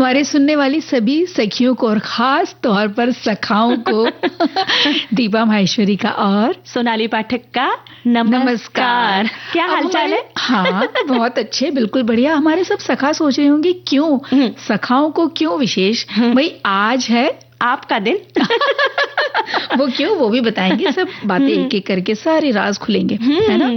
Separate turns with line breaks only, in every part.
हमारे सुनने वाली सभी सखियों को और खास तौर पर सखाओं को दीपा माहेश्वरी का और
सोनाली पाठक का नमस्कार। क्या हालचाल है?
हाँ, बहुत अच्छे, बिल्कुल बढ़िया। हमारे सब सखा सोच रहे होंगे क्यों सखाओं को क्यों विशेष, भाई आज है
आपका दिन।
वो क्यों, वो भी बताएंगे। सब बातें एक एक करके सारे राज खुलेंगे, है ना।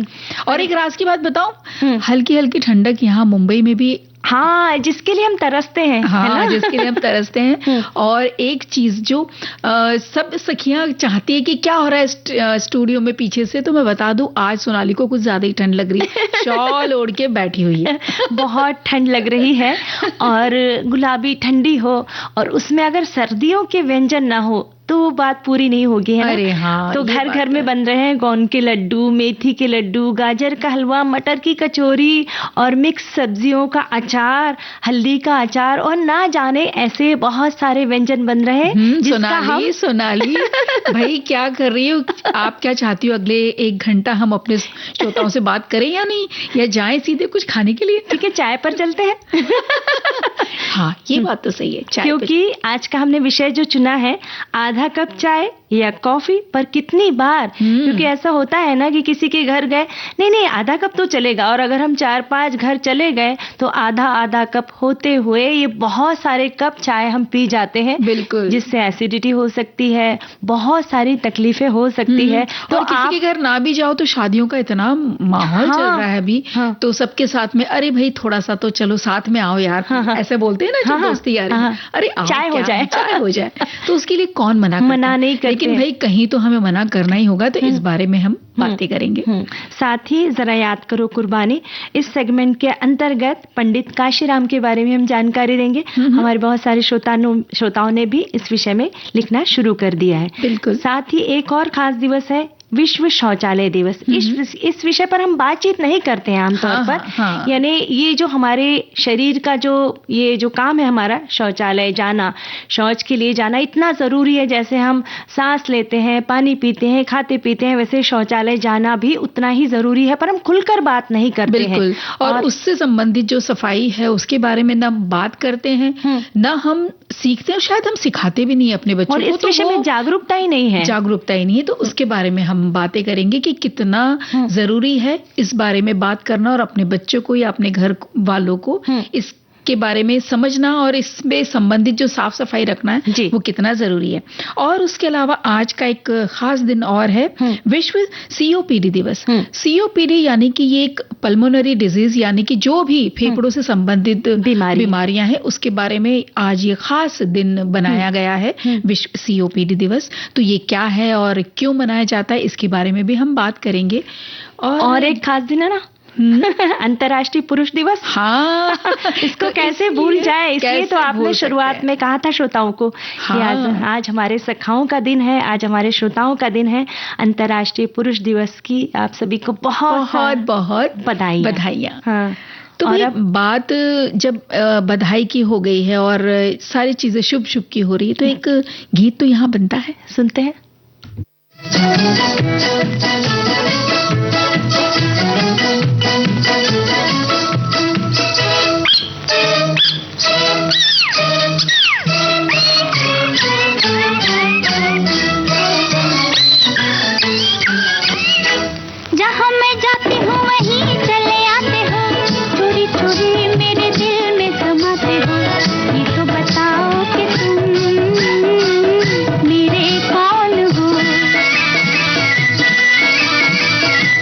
और एक राज की बात बताऊं, हल्की हल्की ठंडक यहाँ मुंबई में भी,
हाँ, जिसके लिए हम तरसते हैं,
हाँ,
है ना?
जिसके लिए हम तरसते हैं। और एक चीज जो सब सखियां चाहती है कि क्या हो रहा है स्टूडियो में पीछे से, तो मैं बता दूं आज सोनाली को कुछ ज्यादा ही ठंड लग रही है, शॉल ओढ़ के बैठी हुई है।
बहुत ठंड लग रही है और गुलाबी ठंडी हो और उसमें अगर सर्दियों के व्यंजन ना हो तो वो बात पूरी नहीं होगी, है ना?
अरे हाँ,
तो घर घर में बन रहे हैं गोंद के लड्डू, मेथी के लड्डू, गाजर का हलवा, मटर की कचौरी और मिक्स सब्जियों का अचार, हल्दी का अचार और ना जाने ऐसे बहुत सारे व्यंजन बन रहे हैं।
सोनाली भाई क्या कर रही हो आप? क्या चाहती हो अगले 1 घंटा हम अपने श्रोताओं से बात करें या नहीं, या जाएं सीधे कुछ खाने के लिए?
ठीक है, चाय पर चलते हैं।
हाँ, ये बात तो सही है, चाय
क्योंकि आज का हमने विषय जो चुना है, आधा कप चाय या कॉफी, पर कितनी बार, क्योंकि ऐसा होता है ना कि किसी के घर गए, नहीं आधा कप तो चलेगा, और अगर हम 4-5 घर चले गए तो आधा आधा कप होते हुए ये बहुत सारे कप चाय हम पी जाते हैं।
बिल्कुल,
जिससे एसिडिटी हो सकती है, बहुत सारी तकलीफें हो सकती है।
तो और किसी के घर ना भी जाओ तो शादियों का इतना माहौल चल रहा है अभी, तो सबके साथ में अरे भाई थोड़ा सा तो चलो साथ में आओ यार, ऐसे बोलते हैं ना, दोस्ती यार, अरे
चाय हो जाए,
तो उसके लिए कौन मना
नहीं करते,
लेकिन भाई कहीं तो हमें मना करना ही होगा। तो इस बारे में हम बातें करेंगे।
साथ ही जरा याद करो कुर्बानी, इस सेगमेंट के अंतर्गत पंडित काशीराम के बारे में हम जानकारी देंगे। हमारे बहुत सारे श्रोताओं ने भी इस विषय में लिखना शुरू कर दिया है।
बिल्कुल।
साथ ही एक और खास दिवस है, विश्व शौचालय दिवस। इस विषय पर हम बातचीत नहीं करते हैं आमतौर पर। यानी ये जो हमारे शरीर का ये जो काम है हमारा, शौचालय जाना, शौच के लिए जाना इतना जरूरी है। जैसे हम सांस लेते हैं, पानी पीते हैं, खाते पीते हैं, वैसे शौचालय जाना भी उतना ही जरूरी है, पर हम खुलकर बात नहीं करते हैं।
बिल्कुल। और उससे संबंधित जो सफाई है उसके बारे में ना बात करते हैं, ना हम सीखते हैं, शायद हम सिखाते भी नहीं अपने बच्चों को।
इस विषय में जागरूकता ही नहीं है,
तो उसके बारे में हम बातें करेंगे कि कितना जरूरी है इस बारे में बात करना, और अपने बच्चों को या अपने घर वालों को इसके बारे में समझना, और इसमें संबंधित जो साफ सफाई रखना है वो कितना जरूरी है। और उसके अलावा आज का एक खास दिन और है, विश्व सीओपीडी दिवस। सीओपीडी यानी कि ये एक पल्मोनरी डिजीज, यानी कि जो भी फेफड़ों से संबंधित बीमारियां हैं उसके बारे में आज ये खास दिन बनाया गया है, विश्व सीओपीडी दिवस। तो ये क्या है और क्यों मनाया जाता है, इसके बारे में भी हम बात करेंगे।
और एक खास दिन है ना, अंतर्राष्ट्रीय पुरुष दिवस।
हाँ,
इसको कैसे भूल जाए, इसलिए तो आपने शुरुआत में कहा था श्रोताओं को कि आज हमारे सखाओं का दिन है, आज हमारे श्रोताओं का दिन है, अंतर्राष्ट्रीय पुरुष दिवस की आप सभी को बहुत बहुत बधाइयाँ।
तो और अब बात जब बधाई की हो गई है और सारी चीजें शुभ शुभ की हो रही है, तो एक गीत तो यहाँ बनता है, सुनते हैं।
जहाँ मैं जाती हूँ वहीं चले आते हो, चोरी चोरी मेरे दिल में समाते हो, ये तो बताओ कि तुम मेरे कौन हो।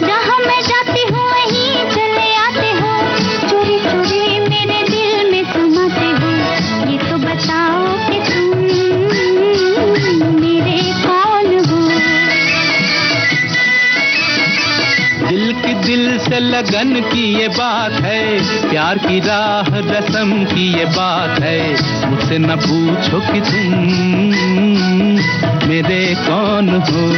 जहाँ मैं जाती हूँ वहीं चले आते हो, चोरी चोरी मेरे दिल में समाते हो, ये तो बताओ कि तुम मेरे कौन हो।
दिल की दिल से लगन की ये बात है, प्यार की राह रस्म की ये बात है, मुझसे न पूछो कि तुम मेरे कौन हो।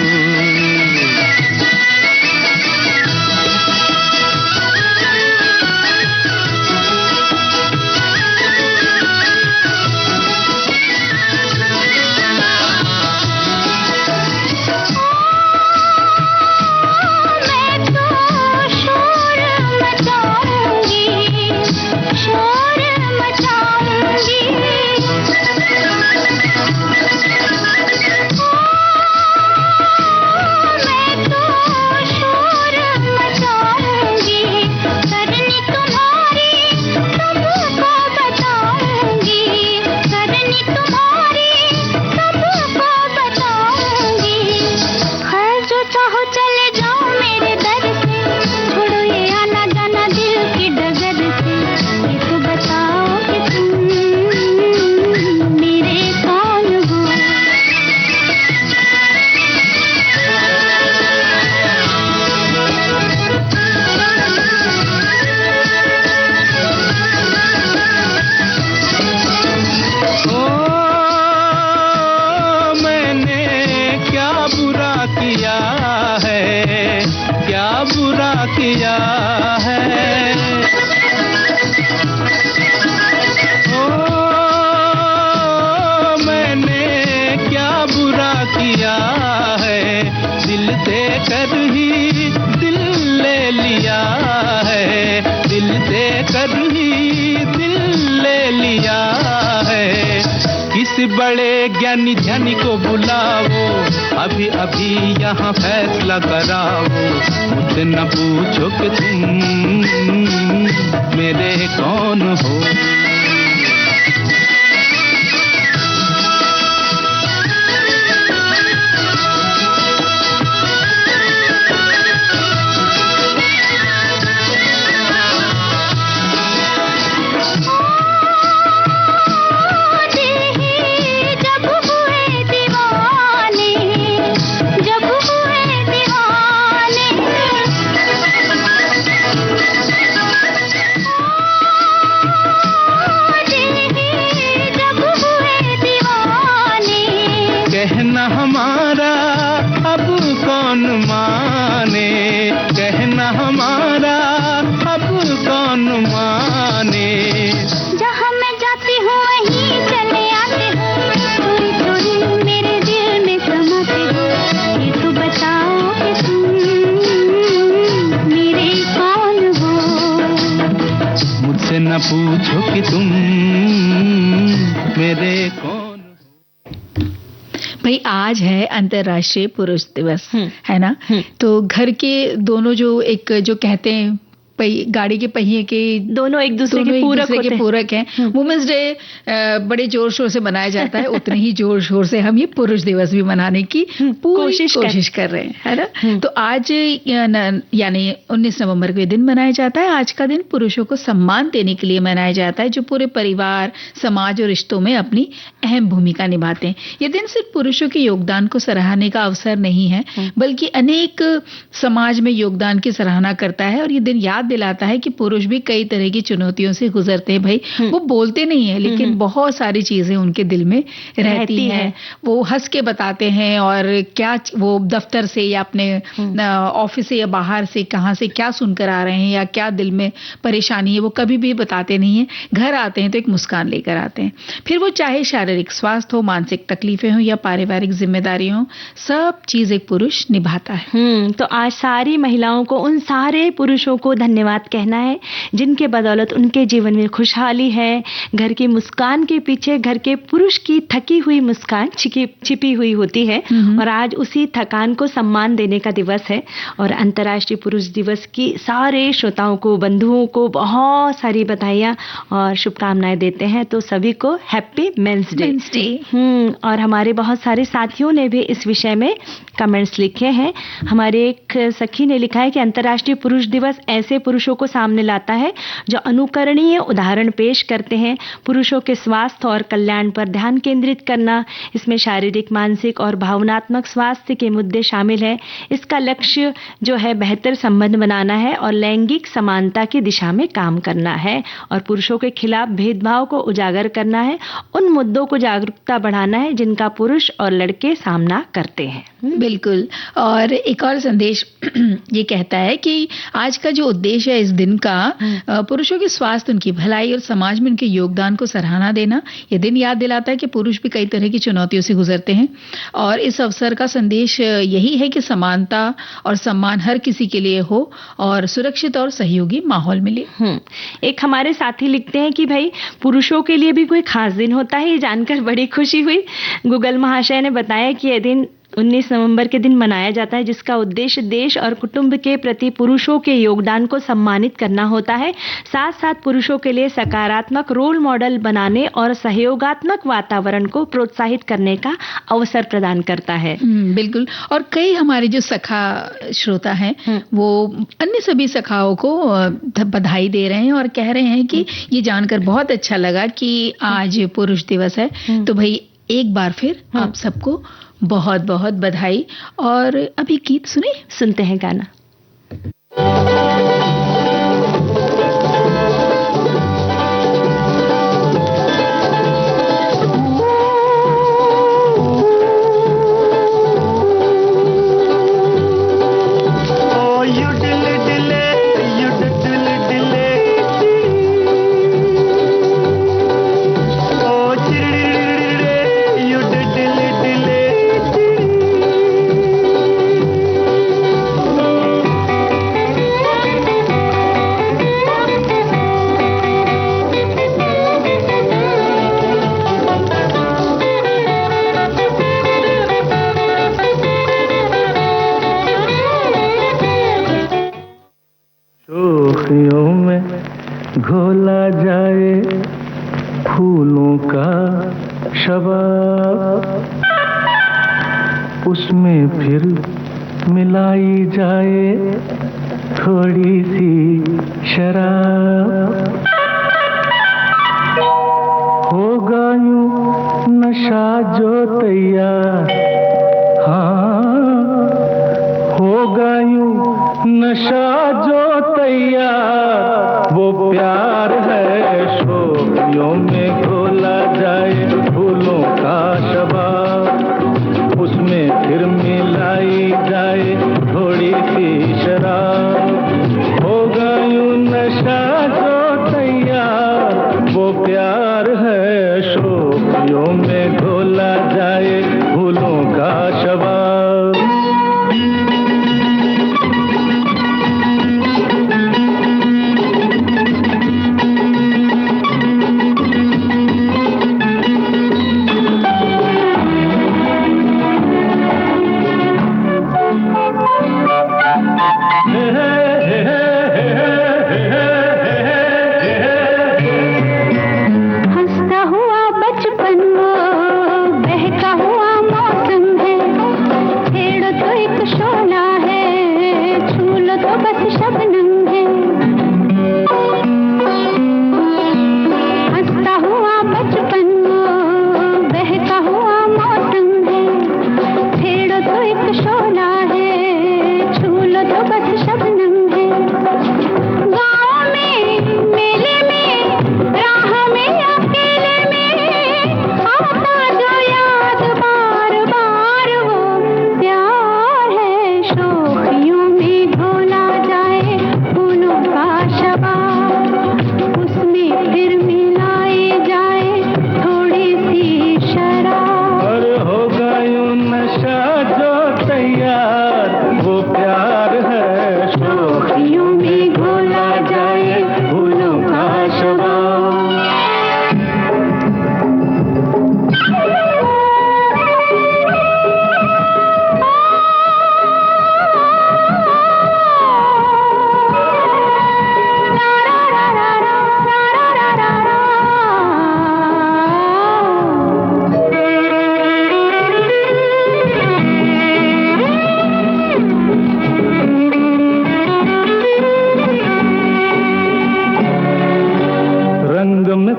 शोर मचाऊंगी कहो चले जाओ मेरे दर से, छोड़ो ये आना जाना दिल की डगर से, ये तो बताओ कि तुम मेरे कौन हो।
किया है ओ मैंने क्या बुरा किया है, दिल देकर ही दिल ले लिया है, दिल देकर ही दिल ले लिया है। किस बड़े ज्ञानी ध्यानी को बुलाओ, अभी अभी यहाँ फैसला कराओ, मुझसे न पूछो कि तुम मेरे कौन हो। कहना हमारा अब कौन माने, कहना हमारा अब कौन माने।
जहाँ मैं जाती हूँ वहीं चले आते हो, चोरी चोरी मेरे दिल में समाते हो, ये तो बताओ कि तुम मेरे कौन हो।
मुझसे न पूछो कि तुम मेरे कौन।
भाई आज है अंतर्राष्ट्रीय पुरुष दिवस, है ना। तो घर के दोनों जो एक जो कहते हैं गाड़ी के पहिए के
दोनों एक दूसरे के
पूरक हैं। वुमेन्स डे बड़े जोर शोर से मनाया जाता है, उतने ही जोर शोर से हम ये पुरुष दिवस भी मनाने की कोशिश कर रहे हैं, है ना। तो आज यानी 19 नवंबर को दिन मनाया जाता है। आज का दिन पुरुषों को सम्मान देने के लिए मनाया जाता है, जो पूरे परिवार, समाज और रिश्तों में अपनी अहम भूमिका निभाते हैं। ये दिन सिर्फ पुरुषों के योगदान को सराहने का अवसर नहीं है, बल्कि अनेक समाज में योगदान की सराहना करता है। और ये दिन याद दिलाता है कि पुरुष भी कई तरह की चुनौतियों से गुजरते हैं। भाई वो बोलते नहीं है, लेकिन बहुत सारी चीजें उनके दिल में रहती है। वो हंस के बताते हैं, और क्या वो दफ्तर से या अपने ऑफिस से या बाहर से कहां से क्या सुनकर आ रहे हैं या क्या दिल में परेशानी है, वो कभी भी बताते नहीं है। घर आते हैं तो एक मुस्कान लेकर आते हैं। फिर वो चाहे शारीरिक स्वास्थ्य हो, मानसिक तकलीफें हो या पारिवारिक जिम्मेदारी हो, सब चीज एक पुरुष निभाता है।
तो आज सारी महिलाओं को, उन सारे पुरुषों को धन्यवाद कहना है जिनके बदौलत उनके जीवन में खुशहाली है। घर की मुस्कान के पीछे घर के पुरुष की थकी हुई मुस्कान छिपी हुई होती है, और आज उसी थकान को सम्मान देने का दिवस है। और अंतर्राष्ट्रीय पुरुष दिवस की सारे श्रोताओं को, बंधुओं को बहुत सारी बधाइयाँ और शुभकामनाएं देते हैं। तो सभी को हैप्पी मेंस डे। और हमारे बहुत सारे साथियों ने भी इस विषय में कमेंट्स लिखे हैं। हमारे एक सखी ने लिखा है कि अंतर्राष्ट्रीय पुरुष दिवस ऐसे पुरुषों को सामने लाता है जो अनुकरणीय उदाहरण पेश करते हैं। पुरुषों के स्वास्थ्य और कल्याण पर ध्यान केंद्रित करना, इसमें शारीरिक, मानसिक और भावनात्मक स्वास्थ्य के मुद्दे शामिल है। इसका लक्ष्य जो है बेहतर संबंध बनाना है और लैंगिक समानता की दिशा में काम करना है, और पुरुषों के खिलाफ भेदभाव को उजागर करना है। उन मुद्दों को जागरूकता बढ़ाना है जिनका पुरुष और लड़के सामना करते हैं।
बिल्कुल। और एक और संदेश ये कहता है कि आज का जो उद्देश्य है इस दिन का, पुरुषों के स्वास्थ्य, उनकी भलाई और समाज में उनके योगदान को सराहना देना। ये दिन याद दिलाता है कि पुरुष भी कई तरह की चुनौतियों से गुजरते हैं, और इस अवसर का संदेश यही है कि समानता और सम्मान हर किसी के लिए हो और सुरक्षित और सहयोगी माहौल मिले।
एक हमारे साथी लिखते हैं कि भाई पुरुषों के लिए भी कोई खास दिन होता है। ये जानकर बड़ी खुशी हुई। गूगल महाशय ने बताया कि यह दिन 19 नवंबर के दिन मनाया जाता है, जिसका उद्देश्य देश और कुटुंब के प्रति पुरुषों के योगदान को सम्मानित करना होता है। साथ साथ पुरुषों के लिए सकारात्मक रोल मॉडल बनाने और सहयोगात्मक वातावरण को प्रोत्साहित करने का अवसर प्रदान करता है।
बिल्कुल। और कई हमारे जो सखा श्रोता हैं वो अन्य सभी सखाओं को बधाई दे रहे हैं और कह रहे हैं कि ये जानकर बहुत अच्छा लगा कि आज पुरुष दिवस है। तो भाई एक बार फिर आप सबको बहुत बहुत बधाई। और अभी गीत सुनते हैं गाना।
घोला जाए फूलों का शबाब, उसमें फिर मिलाई जाए थोड़ी सी शराब, होगा यूं नशा जो तैयार, हाँ होगा यूं नशा जो तैयार, वो प्यार है शोखियों में घोला जाए फूलों का शबाब, उसमें फिर मिलाई जाए थोड़ी सी शराब, होगा यूं नशा जो तैयार, वो प्यार है शोखियों में घोला जाए फूलों का शबाब।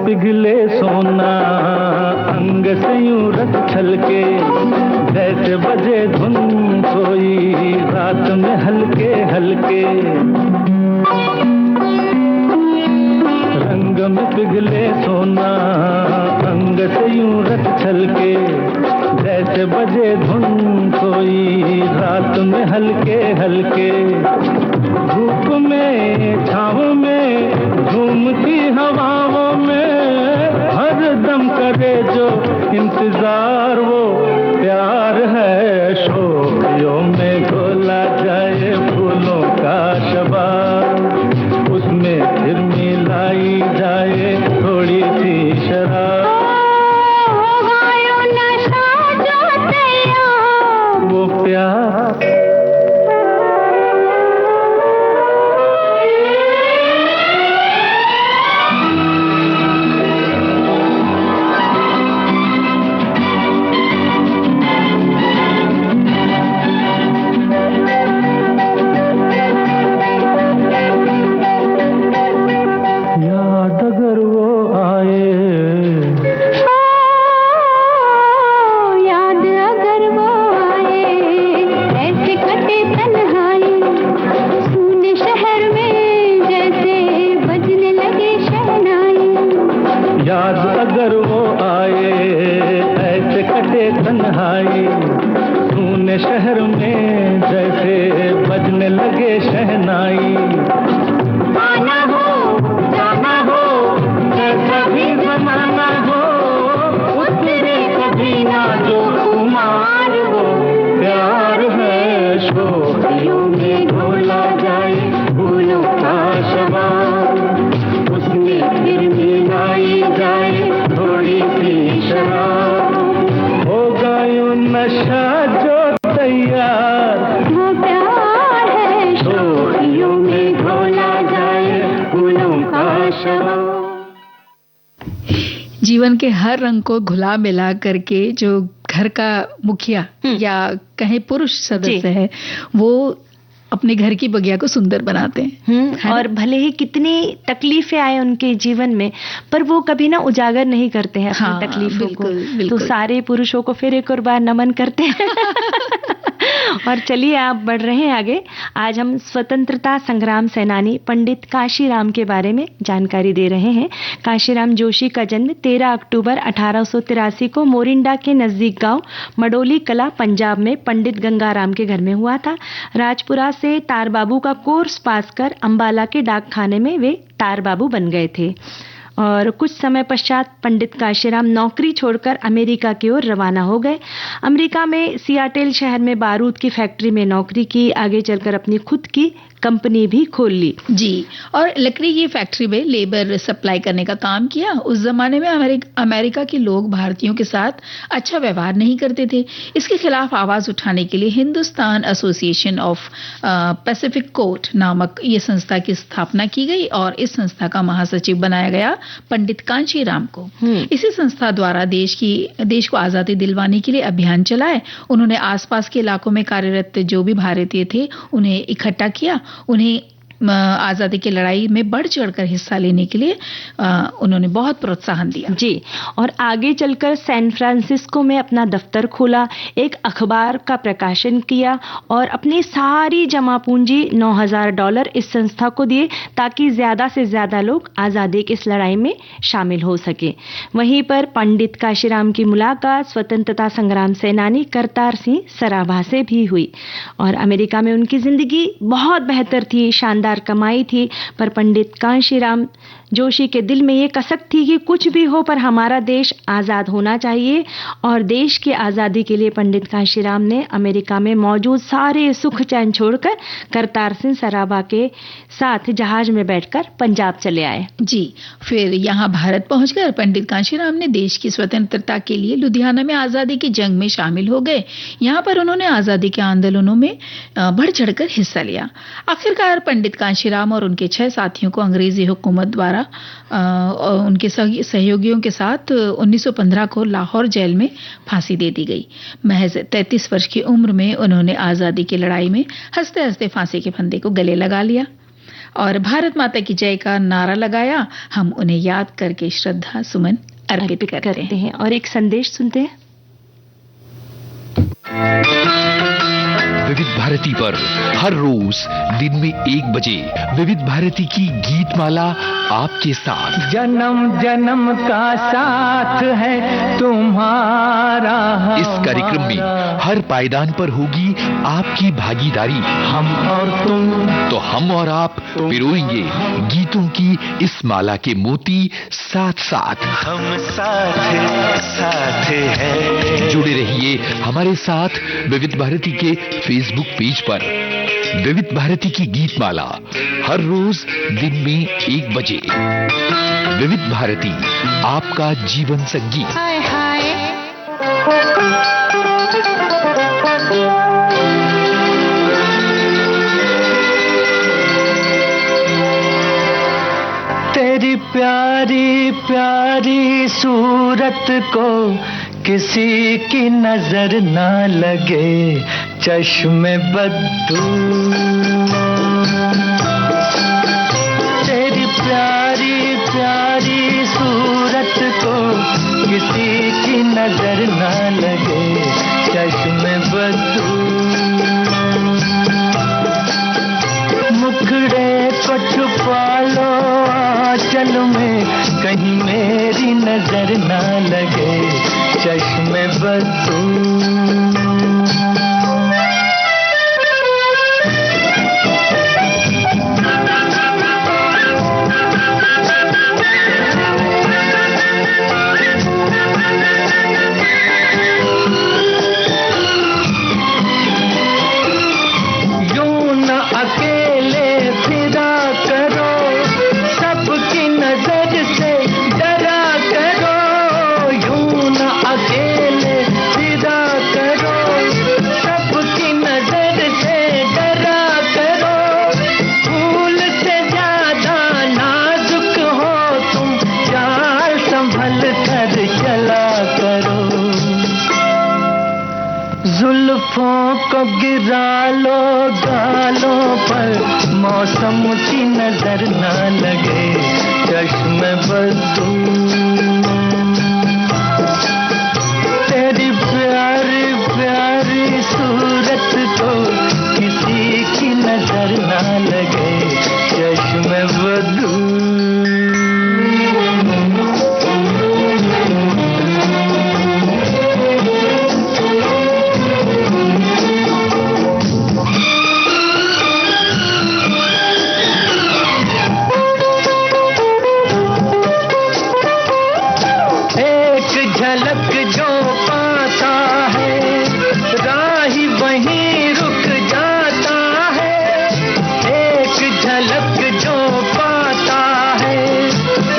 पिघले सोना अंग से यूं रख छलके, जैसे बजे धुन कोई रात में हल्के हल्के, रंग में पिघले सोना अंग से यूं रख छलके, जैसे बजे धुन कोई रात में हल्के हल्के, धूप में छाँव में झूमती हवाओं में हर दम करे जो इंतजार, वो प्यार है शोखियों में घोला जाए फूलों का शबाब, उसमें फिर मिलाई जाए थोड़ी सी शराब,
कटे तन्हाई, सुने शहर में जैसे बजने लगे शहनाई।
याद अगर वो आए ऐसे कटे तन्हाई, सुने शहर में जैसे बजने लगे शहनाई। आना हो जाना हो जैसा भी जमाना हो, उतरे कभी ना जो कुमार हो। प्यार है शोखियों में घोला जाए फूलों का शबाब, उसमें फिर मिलाई जाए थोड़ी सी शराब। होगा यूं नशा जो तैयार,
वो प्यार है शोखियों में घोला जाए फूलों का शबाब।
जीवन के हर रंग को घुला मिला करके जो घर का मुखिया या कहे पुरुष सदस्य है, वो अपने घर की बगिया को सुंदर बनाते हैं।
और भले ही कितनी तकलीफें आए उनके जीवन में, पर वो कभी ना उजागर नहीं करते हैं अपनी तकलीफों को। तो सारे पुरुषों को फिर एक और बार नमन करते हैं। और चलिए आप बढ़ रहे हैं आगे। आज हम स्वतंत्रता संग्राम सेनानी पंडित काशीराम के बारे में जानकारी दे रहे हैं। काशीराम जोशी का जन्म 13 अक्टूबर 1883 को मोरिंडा के नजदीक गांव मडोली कला पंजाब में पंडित गंगाराम के घर में हुआ था। राजपुरा से तारबाबू का कोर्स पास कर अंबाला के डाक खाने में वे तारबाबू बन गए थे। और कुछ समय पश्चात पंडित काशीराम नौकरी छोड़कर अमेरिका की ओर रवाना हो गए। अमेरिका में सियाटल शहर में बारूद की फैक्ट्री में नौकरी की। आगे चलकर अपनी खुद की कंपनी भी खोल ली।
जी, और लकड़ी की फैक्ट्री में लेबर सप्लाई करने का काम किया। उस जमाने में अमेरिका के लोग भारतीयों के साथ अच्छा व्यवहार नहीं करते थे। इसके खिलाफ आवाज उठाने के लिए Hindustan association of Pacific coast नामक ये संस्था की स्थापना की गई और इस संस्था का महासचिव बनाया गया पंडित कांशीराम को। इसी संस्था द्वारा देश को आजादी दिलवाने के लिए अभियान चलाए। उन्होंने आसपास के इलाकों में कार्यरत जो भी भारतीय थे उन्हें इकट्ठा किया। उन्हें आजादी की लड़ाई में बढ़ चढ़कर हिस्सा लेने के लिए उन्होंने बहुत प्रोत्साहन दिया।
जी, और आगे चलकर सैन फ्रांसिस्को में अपना दफ्तर खोला, एक अखबार का प्रकाशन किया और अपनी सारी जमा पूंजी $9,000 इस संस्था को दिए ताकि ज्यादा से ज्यादा लोग आजादी की इस लड़ाई में शामिल हो सके। वहीं पर पंडित काशीराम की मुलाकात स्वतंत्रता संग्राम सेनानी करतार सिंह सराभा से भी हुई और अमेरिका में उनकी जिंदगी बहुत बेहतर थी, शानदार कमाई थी, पर पंडित कांशीराम जोशी के दिल में ये कसक थी कि कुछ भी हो पर हमारा देश आजाद होना चाहिए। और देश की आजादी के लिए पंडित कांशीराम ने अमेरिका में मौजूद सारे सुख चैन छोड़कर करतार सिंह सराभा के साथ जहाज में बैठकर पंजाब चले आए।
जी, फिर यहाँ भारत पहुंचकर पंडित कांशीराम ने देश की स्वतंत्रता के लिए लुधियाना में आजादी की जंग में शामिल हो गए। यहाँ पर उन्होंने आजादी के आंदोलनों में बढ़ चढ़कर हिस्सा लिया। आखिरकार पंडित कांशीराम और उनके 6 साथियों को अंग्रेजी हुकूमत द्वारा उनके सहयोगियों के साथ 1915 को लाहौर जेल में फांसी दे दी गई। महज 33 वर्ष की उम्र में उन्होंने आजादी की लड़ाई में हंसते हंसते फांसी के फंदे को गले लगा लिया और भारत माता की जय का नारा लगाया। हम उन्हें याद करके श्रद्धा सुमन अर्पित करते हैं
और एक संदेश सुनते हैं।
विविध भारती पर हर रोज दिन में 1 बजे विविध भारती की गीत माला आपके साथ।
जन्म जन्म का साथ है तुम्हारा।
इस कार्यक्रम में हर पायदान पर होगी आपकी भागीदारी।
हम और तुम,
तो हम और आप पिरोएंगे गीतों की इस माला के मोती साथ साथ।
हम साथ हैं।
जुड़े रहिए हमारे साथ विविध भारती के फेसबुक पेज पर। विविध भारती की गीत माला हर रोज दिन में 1 बजे। विविध भारती, आपका जीवन संगीत।
हाय हाय
तेरी प्यारी प्यारी सूरत को किसी की नजर ना लगे, चश्मे बद्दू। तेरी प्यारी प्यारी सूरत को किसी की नजर ना लगे, चश्मे बद्दू। नजर ना लगे चश्मे बदू। जुल्फों को गिरा लो गालों पर मौसम की नजर ना लगे चश्मे बदू। तेरी प्यारी प्यारी सूरत को किसी की नजर ना लगे चश्मे बदू। झलक जो पाता है राही वहीं रुक जाता है। एक झलक जो पाता है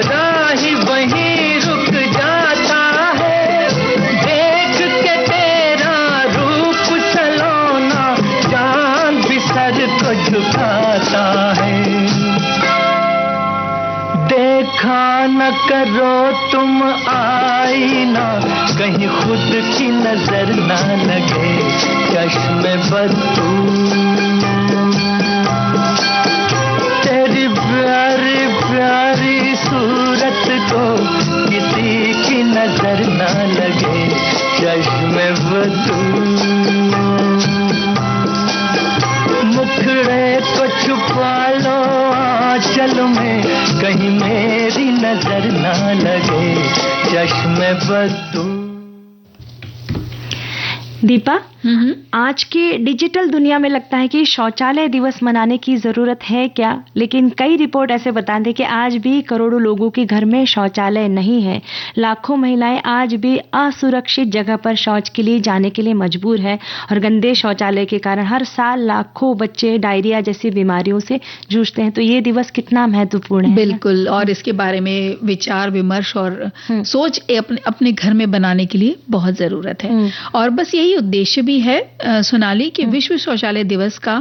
राही वहीं रुक जाता है। देख के तेरा रूप सलोना जान भी सर को झुकाता है। देखा न करो तुम आईना कहीं खुद की नजर ना लगे चश्मे बदू। तेरी प्यारी प्यारी सूरत को किसी की नजर ना लगे चश्मे बदू। मुखड़े को छुपा लो आंचल में कहीं मेरी नजर ना लगे चश्मे बदू।
दीपा, आज के डिजिटल दुनिया में लगता है कि शौचालय दिवस मनाने की ज़रूरत है क्या, लेकिन कई रिपोर्ट ऐसे बताते हैं कि आज भी करोड़ों लोगों के घर में शौचालय नहीं है। लाखों महिलाएं आज भी असुरक्षित जगह पर शौच के लिए जाने के लिए मजबूर है और गंदे शौचालय के कारण हर साल लाखों बच्चे डायरिया जैसी बीमारियों से जूझते हैं। तो ये दिवस कितना महत्वपूर्ण है।
बिल्कुल, और इसके बारे में विचार विमर्श और सोच अपने घर में बनाने के लिए बहुत ज़रूरत है। और बस यही उद्देश्य भी है सोनाली कि विश्व शौचालय दिवस का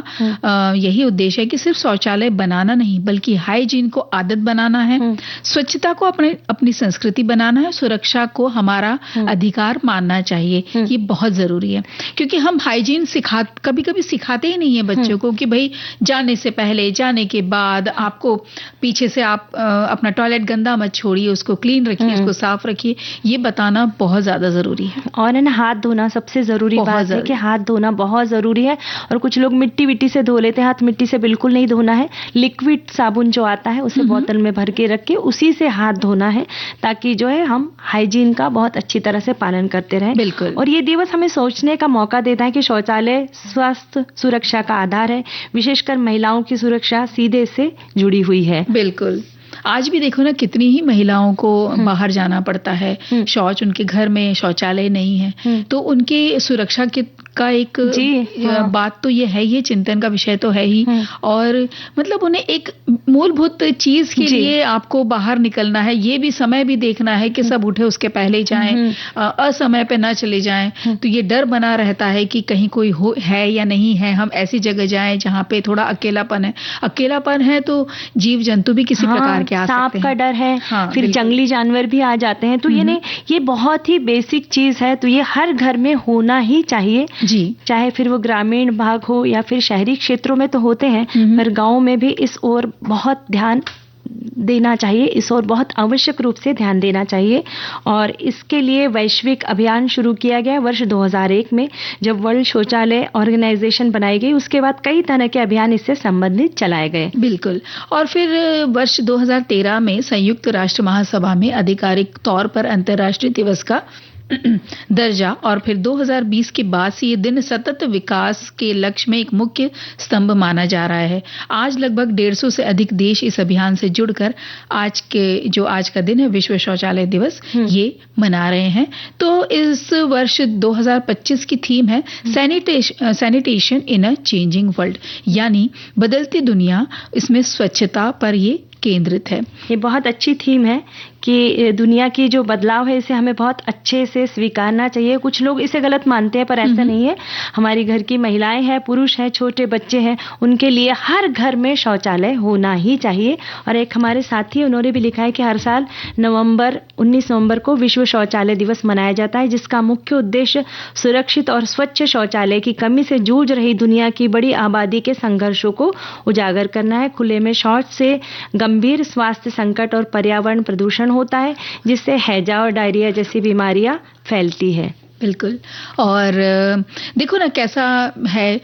यही उद्देश्य है कि सिर्फ शौचालय बनाना नहीं बल्कि हाइजीन को आदत बनाना है, स्वच्छता को अपनी संस्कृति बनाना है, सुरक्षा को हमारा अधिकार मानना चाहिए। ये बहुत जरूरी है क्योंकि हम हाइजीन कभी कभी सिखाते ही नहीं है बच्चों को कि भाई जाने से पहले जाने के बाद आपको पीछे से आप अपना टॉयलेट गंदा मत छोड़िए, उसको क्लीन रखिए, उसको साफ रखिए। ये बताना बहुत ज्यादा जरूरी है।
और ना हाथ धोना सबसे जरूरी बात है कि हाथ धोना बहुत जरूरी है। और कुछ लोग मिट्टी से धो लेते हैं, हाथ मिट्टी से बिल्कुल नहीं धोना है। लिक्विड साबुन जो आता है उसे बोतल में भर के रख के उसी से हाथ धोना है ताकि जो है हम हाइजीन का बहुत अच्छी तरह से पालन करते रहें।
बिल्कुल।
और ये दिवस हमें सोचने का मौका देता है कि शौचालय स्वास्थ्य सुरक्षा का आधार है, विशेषकर महिलाओं की सुरक्षा सीधे इससे जुड़ी हुई है।
बिल्कुल। आज भी देखो ना कितनी ही महिलाओं को बाहर जाना पड़ता है, शौच उनके घर में शौचालय नहीं है, तो उनकी सुरक्षा का एक बात तो ये है, ये चिंतन का विषय तो है ही। और मतलब उन्हें एक मूलभूत चीज के लिए आपको बाहर निकलना है, ये भी समय भी देखना है कि सब उठे उसके पहले ही जाएं, असमय पे ना चले जाएं। तो ये डर बना रहता है कि कहीं कोई है या नहीं है, हम ऐसी जगह जाएं जहाँ पे थोड़ा अकेलापन है तो जीव जंतु भी किसी प्रकार के आ सकते हैं।
सांप का डर है, फिर जंगली जानवर भी आ जाते हैं। तो ये बहुत ही बेसिक चीज है, तो ये हर घर में होना ही चाहिए
जी।
चाहे फिर वो ग्रामीण भाग हो या फिर शहरी क्षेत्रों में तो होते हैं, पर गाँव में भी इस ओर बहुत ध्यान देना चाहिए, इस ओर बहुत आवश्यक रूप से ध्यान देना चाहिए। और इसके लिए वैश्विक अभियान शुरू किया गया वर्ष 2001 में, जब वर्ल्ड शौचालय ऑर्गेनाइजेशन बनाई गई। उसके बाद कई तरह के अभियान इससे संबंधित चलाए गए।
बिल्कुल। और फिर वर्ष 2013 में संयुक्त राष्ट्र महासभा में आधिकारिक तौर पर अंतर्राष्ट्रीय दिवस का दर्जा, और फिर 2020 के बाद से ये दिन सतत विकास के लक्ष्य में एक मुख्य स्तंभ माना जा रहा है। आज लगभग 150 से अधिक देश इस अभियान से जुड़कर आज का दिन है विश्व शौचालय दिवस, ये मना रहे हैं। तो इस वर्ष 2025 की थीम है सैनिटेशन इन अ चेंजिंग वर्ल्ड, यानी बदलती दुनिया, इसमें स्वच्छता पर ये केंद्रित है।
ये बहुत अच्छी थीम है कि दुनिया की जो बदलाव है इसे हमें बहुत अच्छे से स्वीकारना चाहिए। कुछ लोग इसे गलत मानते हैं, पर ऐसा नहीं है। हमारी घर की महिलाएं हैं, पुरुष हैं, छोटे बच्चे हैं, उनके लिए हर घर में शौचालय होना ही चाहिए। और एक हमारे साथी, उन्होंने भी लिखा है कि हर साल 19 नवंबर को विश्व शौचालय दिवस मनाया जाता है, जिसका मुख्य उद्देश्य सुरक्षित और स्वच्छ शौचालय की कमी से जूझ रही दुनिया की बड़ी आबादी के संघर्षों को उजागर करना है। खुले में शौच से गंभीर स्वास्थ्य संकट और पर्यावरण प्रदूषण होता है, जिससे हैजा और डायरिया जैसी बीमारियां फैलती है।
बिल्कुल। और देखो ना कैसा है,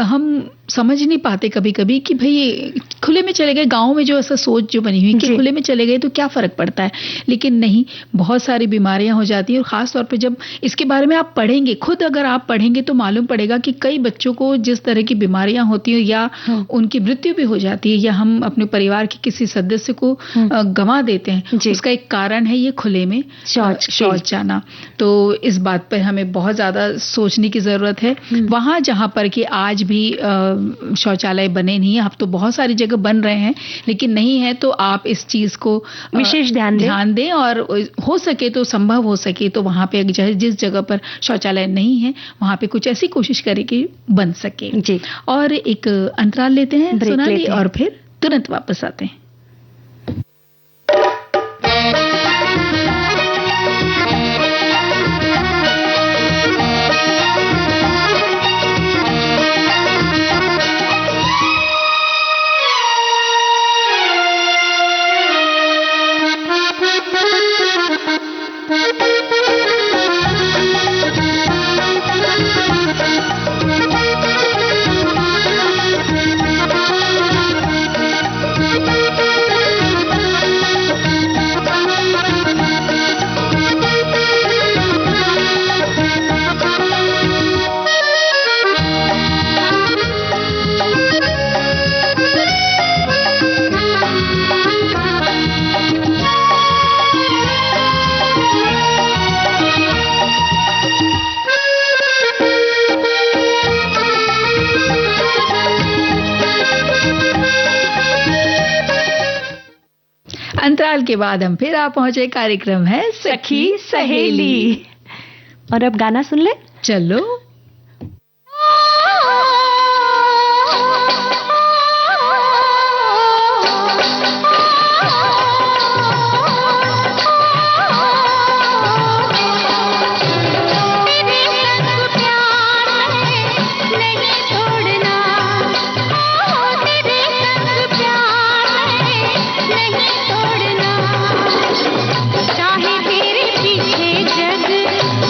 हम समझ नहीं पाते कभी कभी कि भाई खुले में चले गए, गांव में जो ऐसा सोच जो बनी हुई कि खुले में चले गए तो क्या फर्क पड़ता है, लेकिन नहीं, बहुत सारी बीमारियां हो जाती हैं। और खास तौर पे जब इसके बारे में आप पढ़ेंगे, खुद अगर आप पढ़ेंगे तो मालूम पड़ेगा कि कई बच्चों को जिस तरह की बीमारियां होती हैं या उनकी मृत्यु भी हो जाती है, या हम अपने परिवार के किसी सदस्य को गंवा देते हैं, उसका एक कारण है ये खुले में शौच जाना। तो इस बात पर हमें बहुत ज्यादा सोचने की जरूरत है। वहां जहां पर कि आज भी शौचालय बने नहीं है, अब तो बहुत सारी जगह बन रहे हैं, लेकिन नहीं है तो आप इस चीज को
विशेष ध्यान दें।
और हो सके तो, संभव हो सके तो वहां पे जिस जगह पर शौचालय नहीं है वहां पे कुछ ऐसी कोशिश करें कि बन सके
जी।
और एक अंतराल लेते हैं सोनाली, और फिर तुरंत वापस आते हैं। अंतराल के बाद हम फिर आप पहुंचे, कार्यक्रम है
सखी सहेली। और अब गाना सुन ले,
चलो।
चाहे तेरे पीछे जग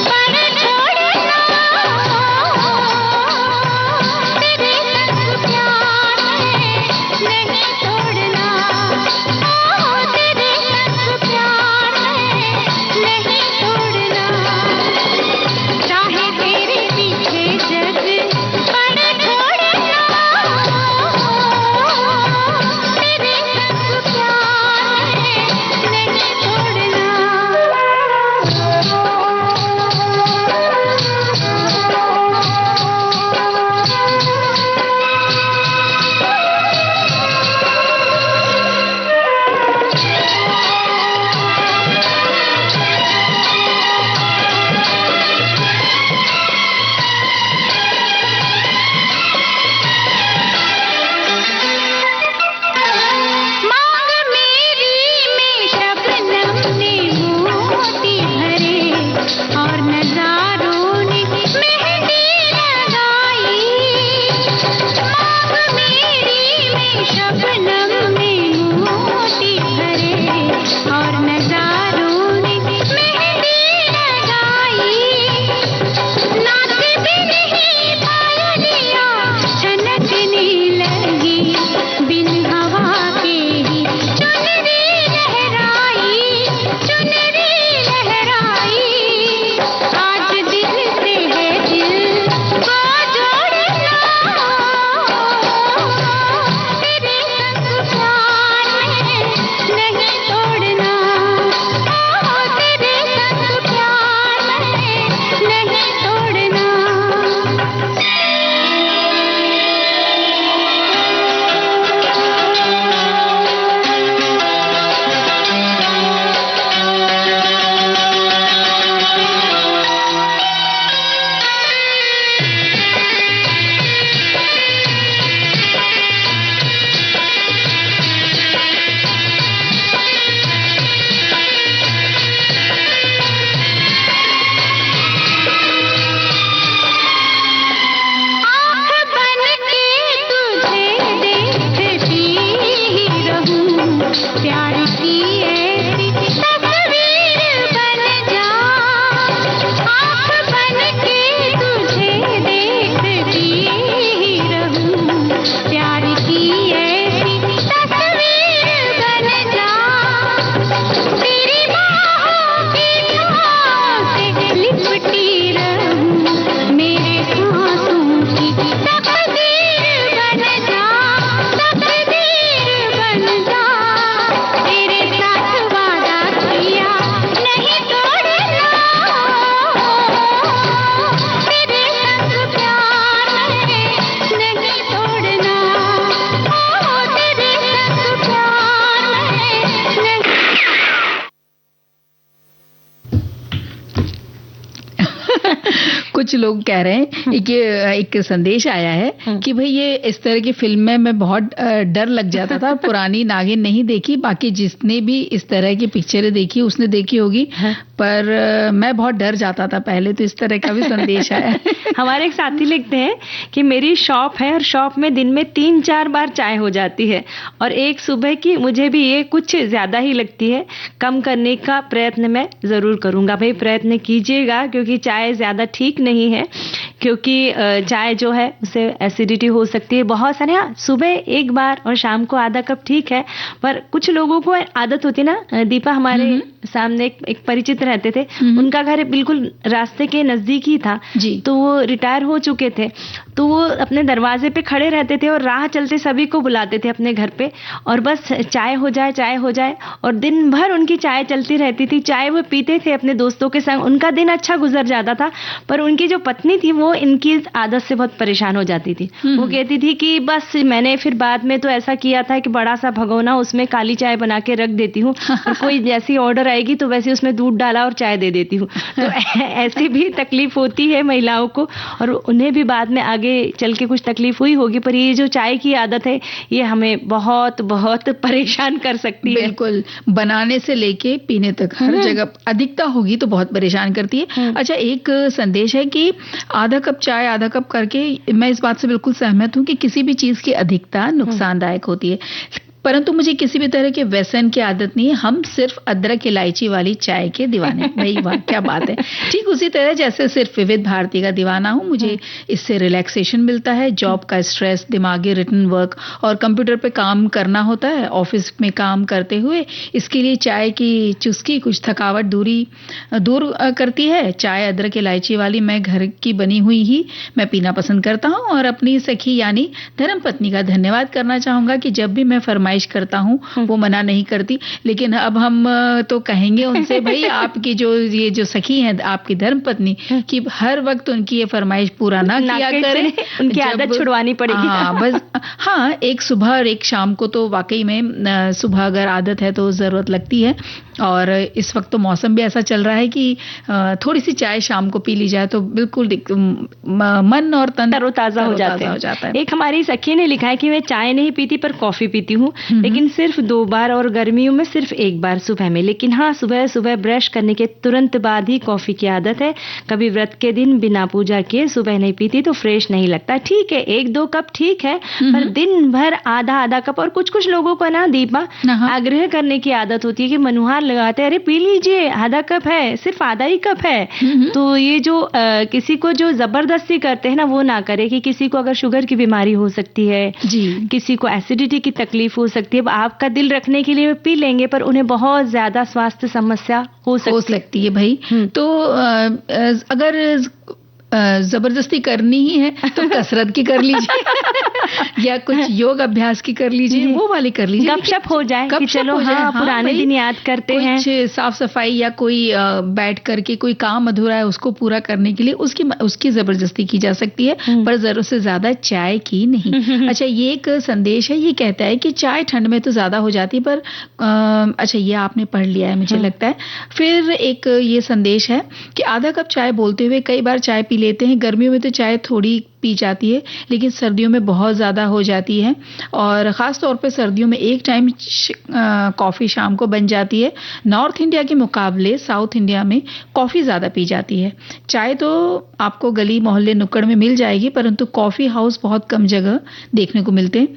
पर छोड़ना
कुछ लोग कह रहे हैं कि एक संदेश आया है कि भाई ये इस तरह की फिल्म में बहुत डर लग जाता था। पुरानी नागिन नहीं देखी, बाकी जिसने भी इस तरह की पिक्चरें देखी उसने देखी होगी, पर मैं बहुत डर जाता था पहले। तो इस तरह का भी संदेश आया है।
हमारे एक साथी लिखते हैं कि मेरी शॉप है और शॉप में दिन में 3-4 बार चाय हो जाती है और एक सुबह की मुझे भी ये कुछ ज्यादा ही लगती है। कम करने का प्रयत्न मैं जरूर करूंगा। भाई प्रयत्न कीजिएगा, क्योंकि चाय ज्यादा ठीक नहीं है, क्योंकि चाय जो है उससे एसिडिटी हो सकती है। बहुत सारे सुबह एक बार और शाम को आधा कप ठीक है, पर कुछ लोगों को आदत होती है ना। दीपा, हमारे सामने एक परिचित रहते थे, उनका घर बिल्कुल रास्ते के नजदीक ही था जी। तो वो रिटायर हो चुके थे, तो वो अपने दरवाजे पे खड़े रहते थे और राह चलते सभी को बुलाते थे अपने घर पे, और बस चाय हो जाए, चाय हो जाए, और दिन भर उनकी चाय चलती रहती थी। चाय वो पीते थे अपने दोस्तों के संग, उनका दिन अच्छा गुजर जाता था। पर उनकी जो पत्नी थी वो इनकी आदत से बहुत परेशान हो जाती थी। वो कहती थी कि बस मैंने फिर बाद में तो ऐसा किया था कि बड़ा सा भगोना, उसमें काली चाय बना के रख देती हूँ और कोई जैसी ऑर्डर आएगी तो वैसे उसमें दूध डाला और चाय दे देती हूँ। तो ऐसी भी तकलीफ होती है महिलाओं को, और उन्हें भी बाद में आगे चल के कुछ तकलीफ हुई होगी। पर ये जो चाय की आदत है ये हमें बहुत बहुत परेशान कर सकती है।
बिल्कुल, बनाने से लेके पीने तक हर जगह अधिकता होगी तो बहुत परेशान करती है। अच्छा, एक संदेश है कि आधा कप चाय आधा कप करके, मैं इस बात से बिल्कुल सहमत हूँ कि किसी भी चीज की अधिकता नुकसानदायक होती है, परंतु मुझे किसी भी तरह के व्यसन की आदत नहीं है। हम सिर्फ अदरक इलायची वाली चाय के दीवाने। भाई वाह, क्या बात है। ठीक उसी तरह जैसे सिर्फ विविध भारती का दीवाना हूँ, मुझे इससे रिलैक्सेशन मिलता है। जॉब का स्ट्रेस, दिमागी रिटन वर्क और कंप्यूटर पे काम करना होता है ऑफिस में काम करते हुए, इसके लिए चाय की चुस्की कुछ थकावट दूर करती है। चाय अदरक इलायची वाली मैं घर की बनी हुई ही मैं पीना पसंद करता हूँ, और अपनी सखी यानी धर्मपत्नी का धन्यवाद करना चाहूंगा कि जब भी मैं फरमाइश करता हूँ वो मना नहीं करती। लेकिन अब हम तो कहेंगे उनसे, भाई आपकी ये जो सखी हैं आपकी धर्मपत्नी, कि हर वक्त उनकी ये फरमाइश पूरा ना किया करें,
उनकी आदत छुड़वानी पड़ेगी।
हाँ बस, हाँ, एक सुबह और एक शाम को तो वाकई में सुबह अगर आदत है तो जरूरत लगती है। और इस वक्त तो मौसम भी ऐसा चल रहा है कि थोड़ी सी चाय शाम को पी ली जाए तो बिल्कुल मन और तन
तरोताजा हो जाता है। एक हमारी सखी ने लिखा है कि मैं चाय नहीं पीती पर कॉफी पीती हूँ, लेकिन सिर्फ 2 बार, और गर्मियों में सिर्फ 1 बार सुबह में। लेकिन हाँ, सुबह सुबह ब्रश करने के तुरंत बाद ही कॉफी की आदत है। कभी व्रत के दिन बिना पूजा किए सुबह नहीं पीती तो फ्रेश नहीं लगता। ठीक है, 1-2 कप ठीक है, पर दिन भर आधा कप। और कुछ लोगों को ना दीपा आग्रह करने की आदत होती है कि मनुहार लगाते हैं, अरे पी लीजिए, आधा कप है, सिर्फ आधा ही कप है। तो ये जो किसी को जो जबरदस्ती करते हैं ना, वो ना करे। कि किसी को अगर शुगर की बीमारी हो सकती है जी, किसी को एसिडिटी की तकलीफ हो सकती है, आपका दिल रखने के लिए पी लेंगे, पर उन्हें बहुत ज्यादा स्वास्थ्य समस्या हो सकती
है भाई। तो अगर जबरदस्ती करनी ही है तो कसरत की कर लीजिए या कुछ योग अभ्यास की कर लीजिए, वो वाली कर लीजिए,
गपशप हो जाए कि चलो हाँ पुराने दिन याद करते हैं।
कुछ साफ सफाई या कोई बैठ करके कोई काम अधूरा है उसको पूरा करने के लिए उसकी जबरदस्ती की जा सकती है, पर जरूरत से ज्यादा चाय की नहीं। अच्छा, ये एक संदेश है, ये कहता है कि चाय ठंड में तो ज्यादा हो जाती है, पर अच्छा ये आपने पढ़ लिया है मुझे लगता है। फिर एक ये संदेश है कि आधा कप चाय बोलते हुए कई बार चाय पी लेते हैं। गर्मियों में तो चाय थोड़ी पी जाती है, लेकिन सर्दियों में बहुत ज़्यादा हो जाती है, और ख़ास तौर पे सर्दियों में एक टाइम कॉफ़ी शाम को बन जाती है। नॉर्थ इंडिया के मुकाबले साउथ इंडिया में कॉफ़ी ज़्यादा पी जाती है। चाय तो आपको गली मोहल्ले नुक्कड़ में मिल जाएगी, परंतु कॉफ़ी हाउस बहुत कम जगह देखने को मिलते हैं।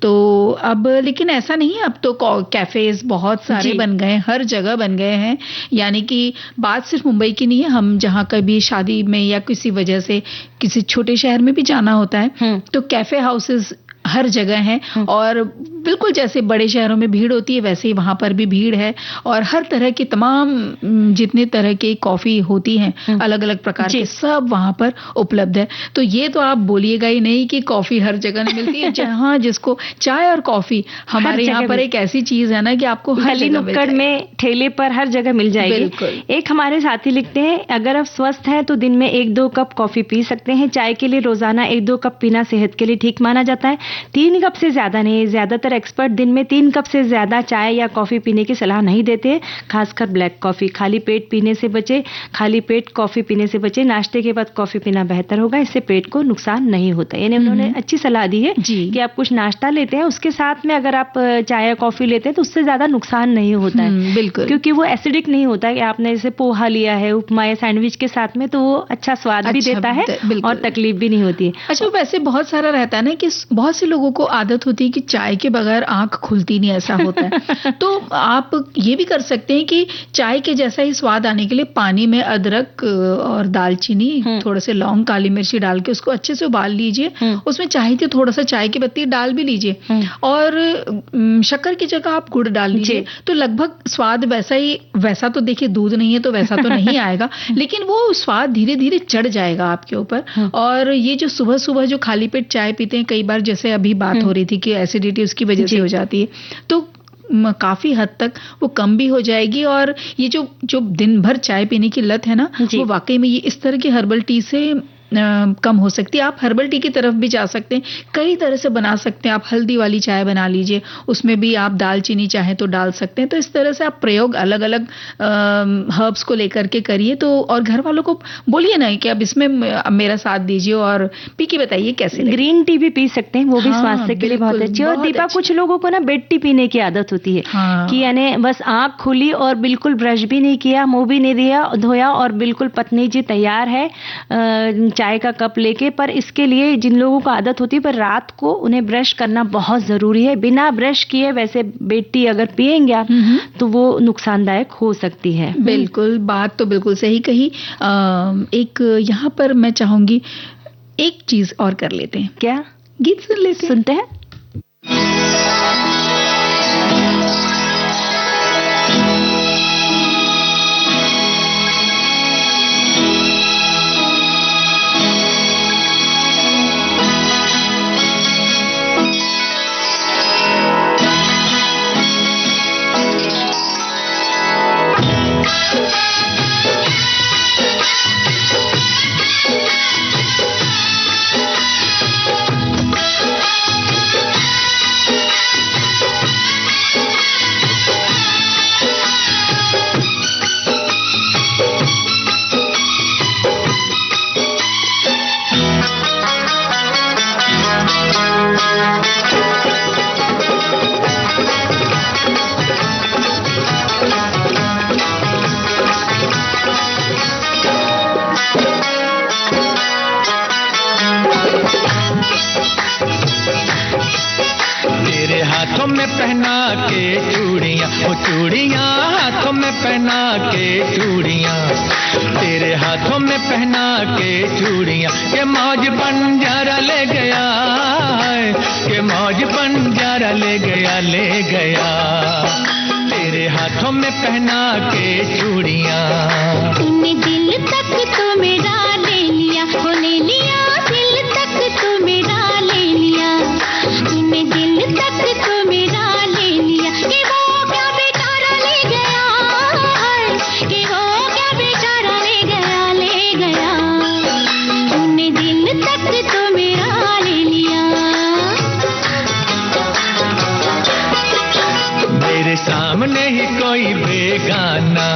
तो अब लेकिन ऐसा नहीं है, अब तो कैफ़ेज़ बहुत सारे बन गए हैं, हर जगह बन गए हैं। यानी कि बात सिर्फ मुंबई की नहीं है, हम जहाँ कभी शादी में या किसी वजह से किसी छोटे शहर में भी जाना होता है तो कैफे हाउसेस हर जगह हैं, और बिल्कुल जैसे बड़े शहरों में भीड़ होती है वैसे ही वहाँ पर भी भीड़ है, और हर तरह की तमाम जितने तरह की कॉफ़ी होती हैं अलग अलग प्रकार के सब वहाँ पर उपलब्ध है। तो ये तो आप बोलिएगा ही नहीं कि कॉफ़ी हर जगह नहीं मिलती है। जहाँ जिसको चाय और कॉफ़ी हमारे यहाँ पर एक ऐसी चीज़ है ना कि आपको हर जगह
नुक्कड़ में ठेले पर हर जगह मिल जाएगी। एक हमारे साथी लिखते हैं, अगर आप स्वस्थ हैं तो दिन में 1-2 कप कॉफ़ी पी सकते हैं। चाय के लिए रोजाना 1-2 कप पीना सेहत के लिए ठीक माना जाता है। 3 कप से ज्यादा नहीं। ज्यादातर एक्सपर्ट दिन में 3 कप से ज़्यादा चाय या कॉफ़ी पीने की सलाह नहीं देते, खासकर ब्लैक कॉफ़ी। खाली पेट पीने से बचे, खाली पेट कॉफ़ी पीने से बचे। नाश्ते के बाद कॉफ़ी पीना बेहतर होगा, इससे पेट को नुकसान नहीं होता। यानी उन्होंने अच्छी सलाह दी है कि आप कुछ नाश्ता लेते हैं, उसके साथ में अगर आप चाय या कॉफ़ी लेते हैं तो उससे ज़्यादा नुकसान नहीं होता है,
बिल्कुल,
क्योंकि वो एसिडिक नहीं होता है कि आपने जैसे पोहा लिया है उपमा या सैंडविच के साथ में, तो वो अच्छा स्वाद भी देता है और तकलीफ भी नहीं होती है।
अच्छा, वैसे बहुत सारा रहता है ना कि बहुत से लोगों को आदत होती है कि चाय के बगैर आंख खुलती नहीं, ऐसा होता है। तो आप ये भी कर सकते हैं कि चाय के जैसा ही स्वाद आने के लिए पानी में अदरक और दालचीनी, थोड़े से लौंग, काली मिर्ची डाल के उसको अच्छे से उबाल लीजिए। उसमें चाहे तो थोड़ा सा चाय की पत्ती डाल भी लीजिए और शक्कर की जगह आप गुड़ डाल लीजिए, तो लगभग स्वाद वैसा तो देखिए दूध नहीं है तो वैसा तो नहीं आएगा, लेकिन वो स्वाद धीरे धीरे चढ़ जाएगा आपके ऊपर। और ये जो सुबह सुबह जो खाली पेट चाय पीते हैं, कई बार जैसे अभी बात हो रही थी कि एसिडिटी उसकी वजह से हो जाती है, तो काफी हद तक वो कम भी हो जाएगी। और ये जो दिन भर चाय पीने की लत है ना, वो वाकई में ये इस तरह की हर्बल टी से कम हो सकती है। आप हर्बल टी की तरफ भी जा सकते हैं, कई तरह से बना सकते हैं। आप हल्दी वाली चाय बना लीजिए, उसमें भी आप दालचीनी चाहे तो डाल सकते हैं। तो इस तरह से आप प्रयोग अलग अलग हर्ब्स को लेकर के करिए। तो और घर वालों को बोलिए ना कि अब इसमें मेरा साथ दीजिए और पी के बताइए कैसे।
ग्रीन टी भी पी सकते हैं, वो भी स्वास्थ्य के लिए बहुत अच्छी है। और दीपा, कुछ लोगों को ना बेड टी पीने की आदत होती है कि यानी बस आंख खुली और बिल्कुल ब्रश भी नहीं किया, मुंह भी नहीं धोया और बिल्कुल पत्नी जी तैयार है चाय का कप लेके। पर इसके लिए जिन लोगों को आदत होती है, पर रात को उन्हें ब्रश करना बहुत जरूरी है। बिना ब्रश किए वैसे बेड टी अगर पिएंगे आप तो वो नुकसानदायक हो सकती है।
बिल्कुल, बात तो बिल्कुल सही कही। एक यहाँ पर मैं चाहूंगी एक चीज और कर लेते हैं,
क्या?
गीत सुनते हैं।
पहना के चूड़ियां, वो चूड़ियां हाथों में पहना के चूड़ियां, तेरे हाथों में पहना के चूड़ियां, के मौज बंजारा ले गया, के मौज बंजारा ले गया, ले गया, तेरे हाथों में पहना के चूड़ियां।
तूने दिल तक तो मेरा ले लिया, वो ले लिया, दिल तक तो मेरा ले लिया, तूने दिल तक तो मेरा ले लिया, कि वो क्या बेचारा ले गया, कि वो क्या बेचारा ले गया, ले गया, तूने दिल तक तो मेरा ले लिया।
मेरे सामने ही कोई बेगाना,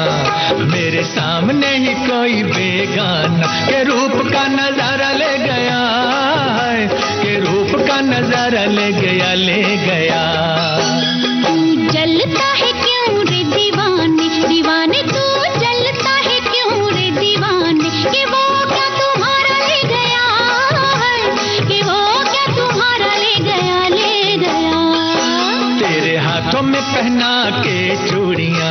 मेरे सामने ही कोई बेगाना, के रूप का नजारा ले गया, के रूप का नजारा ले गया, ले गया।
तू जलता है क्यों रे दीवाने, दीवाने तू जलता है क्यों रे दीवाने, कि वो क्या तुम्हारा ले गया, कि वो क्या तुम्हारा ले गया, ले गया,
तेरे हाथों में पहना के चूड़ियां।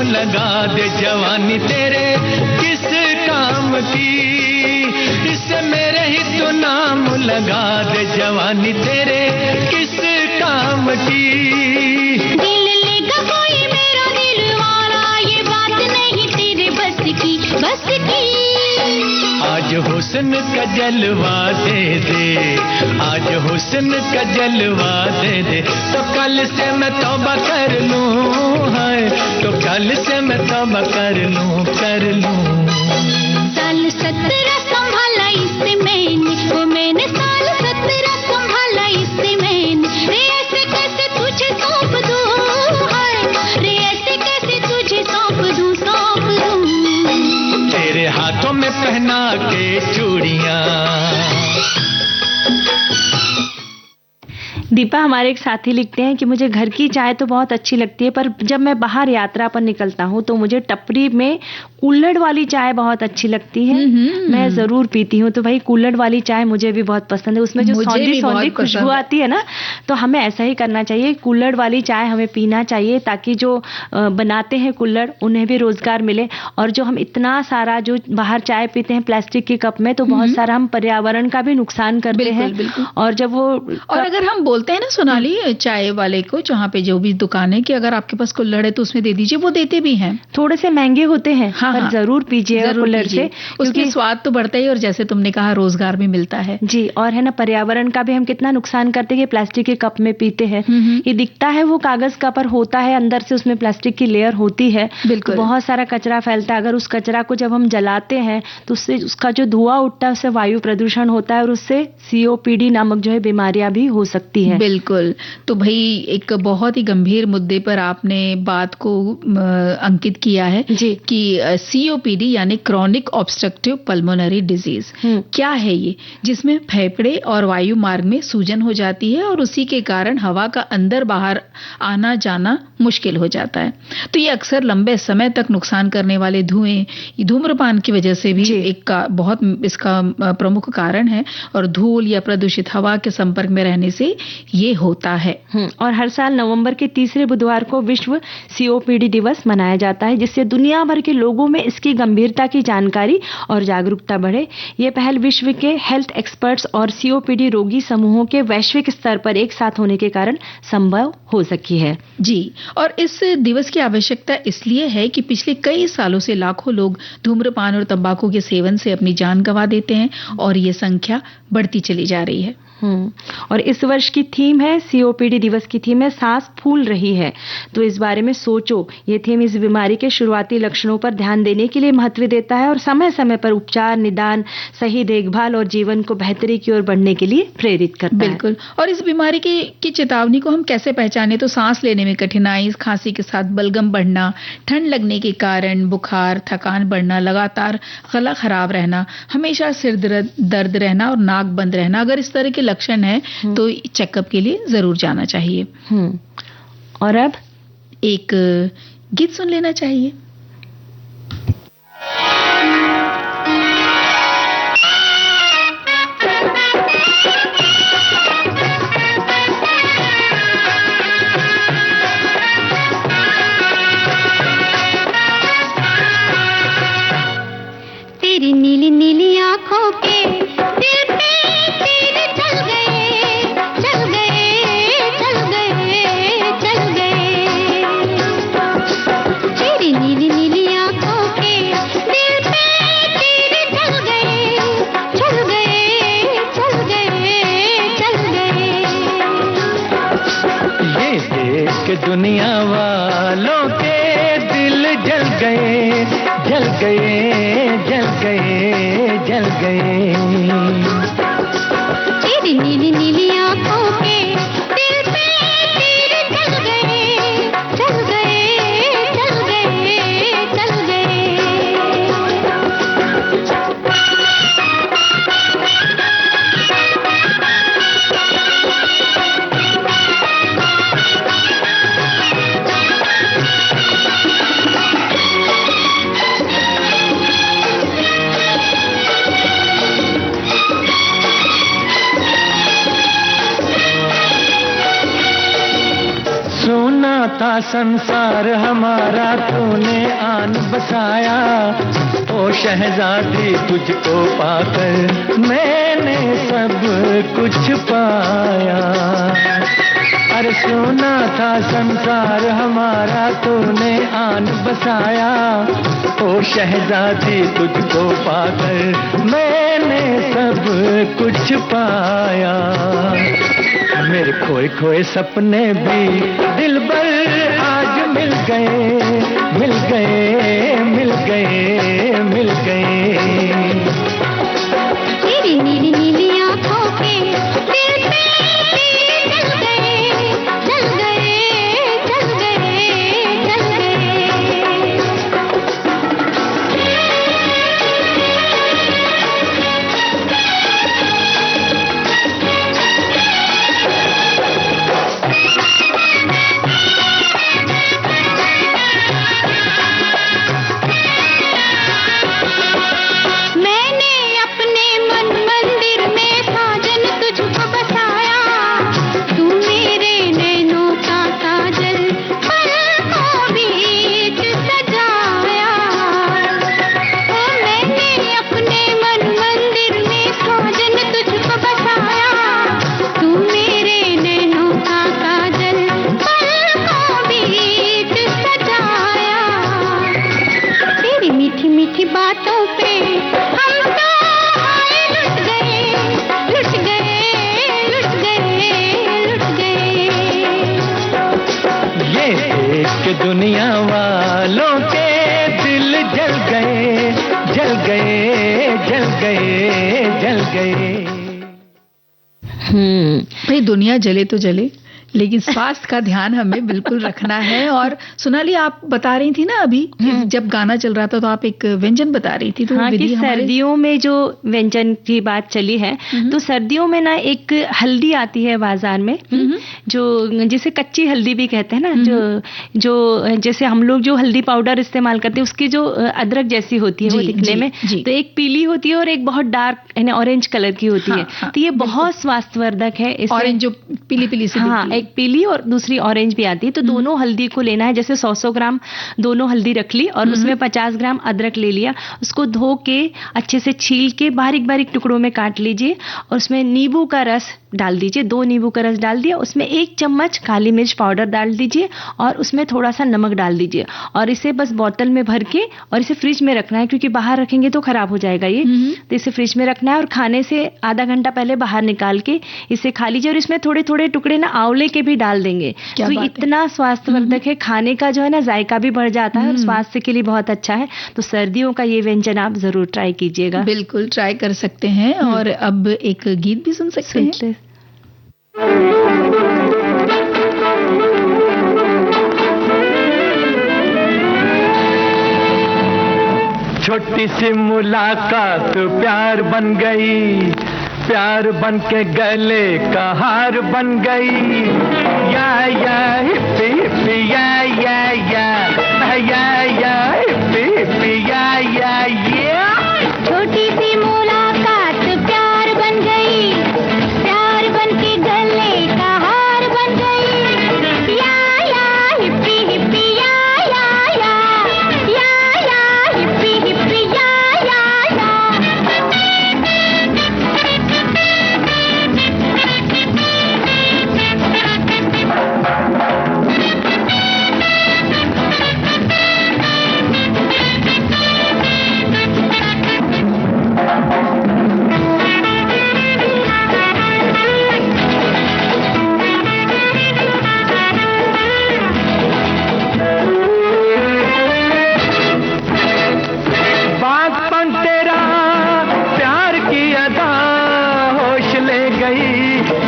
लगा दे जवानी तेरे किस काम की, नाम लगा दे जवानी तेरे किस काम की।
दिल लेगा कोई मेरा दिल वाला, ये बात नहीं तेरे बस की, बस की।
आज हुस्न का जलवा दे दे, आज हुस्न का जलवा दे दे, तो कल से मैं तौबा कर लूं, है तो कल से मैं तौबा कर लूं, कर लूं।
साल 17 संभाला इससे मैंने, वो मैंने साल 17 संभाला इससे मैंने। रे ऐसे कैसे तुझे सौंप दूं, हाय रे ऐसे कैसे तुझे सौंप दूं, सौंप दूं।
तेरे हाथों में पहना के चूड़ियां।
दीपा, हमारे एक साथी लिखते हैं कि मुझे घर की चाय तो बहुत अच्छी लगती है, पर जब मैं बाहर यात्रा पर निकलता हूँ तो मुझे टपरी में कुल्हड़ वाली चाय बहुत अच्छी लगती है। मैं जरूर पीती हूँ। तो भाई कुल्हड़ वाली चाय मुझे भी बहुत पसंद है, उसमें जो सौंधी सौंधी खुशबू आती है ना, तो हमें ऐसा ही करना चाहिए। कुल्हड़ वाली चाय हमें पीना चाहिए ताकि जो बनाते हैं कुल्हड़ उन्हें भी रोजगार मिले। और जो हम इतना सारा जो बाहर चाय पीते हैं प्लास्टिक के कप में, तो बहुत सारा हम पर्यावरण का भी नुकसान करते हैं। और जब वो
और अगर हम बोलते हैं ना सोनाली चाय वाले को, जहाँ पे जो भी दुकान है, कि अगर आपके पास कुल्हड़ है तो उसमें दे दीजिए, वो देते भी हैं।
थोड़े से महंगे होते हैं,
हाँ,
पर जरूर पीजिए कुल्हड़ से,
उसमें स्वाद तो बढ़ता ही, और जैसे तुमने कहा रोजगार भी मिलता है।
जी, और है ना, पर्यावरण का भी हम कितना नुकसान करते हैं, प्लास्टिक के कप में पीते हैं। ये दिखता है वो कागज का, पर होता है अंदर से उसमें प्लास्टिक की लेयर होती है।
बिल्कुल,
बहुत सारा कचरा फैलता है। अगर उस कचरा को जब हम जलाते हैं तो उससे उसका जो धुआं उठता है उससे वायु प्रदूषण होता है, और उससे COPD नामक जो है बीमारियां भी हो सकती है।
बिल्कुल। तो भाई एक बहुत ही गंभीर मुद्दे पर आपने बात को अंकित किया है कि COPD यानी क्रॉनिक ऑब्स्ट्रक्टिव पल्मोनरी डिजीज क्या है ये, जिसमें फेफड़े और वायु मार्ग में सूजन हो जाती है और उसी के कारण हवा का अंदर बाहर आना जाना मुश्किल हो जाता है। तो ये अक्सर लंबे समय तक नुकसान करने वाले धुएं, धूम्रपान की वजह से भी एक बहुत इसका प्रमुख कारण है, और धूल या प्रदूषित हवा के संपर्क में रहने से ये होता है।
और हर साल नवंबर के तीसरे बुधवार को विश्व COPD दिवस मनाया जाता है, जिससे दुनिया भर के लोगों में इसकी गंभीरता की जानकारी और जागरूकता बढ़े। ये पहल विश्व के हेल्थ एक्सपर्ट्स और COPD रोगी समूहों के वैश्विक स्तर पर एक साथ होने के कारण संभव हो सकी है।
जी, और इस दिवस की आवश्यकता इसलिए है कि पिछले कई सालों से लाखों लोग धूम्रपान और तंबाकू के सेवन से अपनी जान गंवा देते हैं, और ये संख्या बढ़ती चली जा रही है।
और इस वर्ष की थीम है, COPD दिवस की थीम है, सांस फूल रही है। तो इस बारे में सोचो। ये थीम इस बीमारी के शुरुआती लक्षणों पर ध्यान देने के लिए महत्व देता है, और समय समय पर उपचार, निदान, सही देखभाल और जीवन को बेहतरी की ओर बढ़ने के लिए प्रेरित करता है।
बिल्कुल। और इस बीमारी की चेतावनी को हम कैसे पहचाने? तो सांस लेने में कठिनाई, खांसी के साथ बलगम बढ़ना, ठंड लगने के कारण बुखार, थकान बढ़ना, लगातार गला खराब रहना, हमेशा सिर दर्द रहना और नाक बंद रहना, अगर इस तरह के लक्षण है तो चेकअप के लिए जरूर जाना चाहिए।
और अब
एक गीत सुन लेना चाहिए।
तेरी नीली नीली आंखों के दिल पे तीर चल गए, चल गए, चल गए, चल गए। तेरी नीली नीली आंखों के दिल पे तीर चल गए, चल गए, चल गए, चल गए।
ये देख के दुनिया वालों के दिल जल गए, जल गए, जल गए, जल गए।
तेरी नीली नीली आंखों के दिल पे तीर चल गए, चल गए, चल गए, चल गए।
था संसार हमारा, तूने आन बसाया, ओ शहजादी तुझको पाकर मैंने सब कुछ पाया। अरे सोना था संसार हमारा तूने आन बसाया। ओ शहजादी तुझको पाकर मैंने सब कुछ पाया। मेरे खोए खोए सपने भी दिलबर आज मिल गए, मिल गए, मिल गए, मिल गए।
तेरी नीली नीली आँखों के दिल पे जल गए, जल गए, जल गए, जल गए।
दुनिया वालों के दिल जल गए, जल गए, जल गए, जल गए।
भाई दुनिया जले तो जले, लेकिन स्वास्थ्य का ध्यान हमें बिल्कुल रखना है। और सोनाली आप बता रही थी ना अभी जब गाना चल रहा था तो आप एक व्यंजन बता रही थी। तो
हाँ, कि सर्दियों में जो व्यंजन की बात चली है, तो सर्दियों में ना एक हल्दी आती है बाजार में, जो जिसे कच्ची हल्दी भी कहते हैं ना, जो जैसे हम लोग जो हल्दी पाउडर इस्तेमाल करते हैं उसकी जो अदरक जैसी होती है वो दिखने में, तो एक पीली होती है और एक बहुत डार्क ऑरेंज कलर की होती है। तो ये बहुत स्वास्थ्यवर्धक है।
ऑरेंज जो पीली पीली सी,
हाँ, एक पीली और दूसरी ऑरेंज भी आती है। तो दोनों हल्दी को लेना है, जैसे 100 ग्राम दोनों हल्दी रख ली और उसमें 50 ग्राम अदरक ले लिया। उसको धो के अच्छे से छील के बारीक बारीक टुकड़ों में काट लीजिए और उसमें नींबू का रस डाल दीजिए, 2 नींबू का रस डाल दिया, उसमें 1 चम्मच काली मिर्च पाउडर डाल दीजिए और उसमें थोड़ा सा नमक डाल दीजिए और इसे बस बोतल में भर के और इसे फ्रिज में रखना है, क्योंकि बाहर रखेंगे तो खराब हो जाएगा ये। तो इसे फ्रिज में रखना है और खाने से आधा घंटा पहले बाहर निकाल के इसे खा लीजिए। और इसमें थोड़े थोड़े टुकड़े ना आंवले के भी डाल देंगे, तो इतना स्वास्थ्यवर्धक है, खाने का जो है ना जायका भी बढ़ जाता है और स्वास्थ्य के लिए बहुत अच्छा है। तो सर्दियों का ये व्यंजन आप जरूर ट्राई कीजिएगा।
बिल्कुल ट्राई कर सकते हैं। और अब एक गीत भी सुन सकते हैं।
छोटी सी मुलाकात प्यार बन गई, प्यार बन के गले का हार बन गई। या हिप्पी हिप्पी या हिप्पी हिप्पी या।
छोटी सी मुलाकात प्यार बन गई, प्यार बन के गले का हार बन गई। या हिप्पी हिप्पी या हिप्पी हिप्पी या।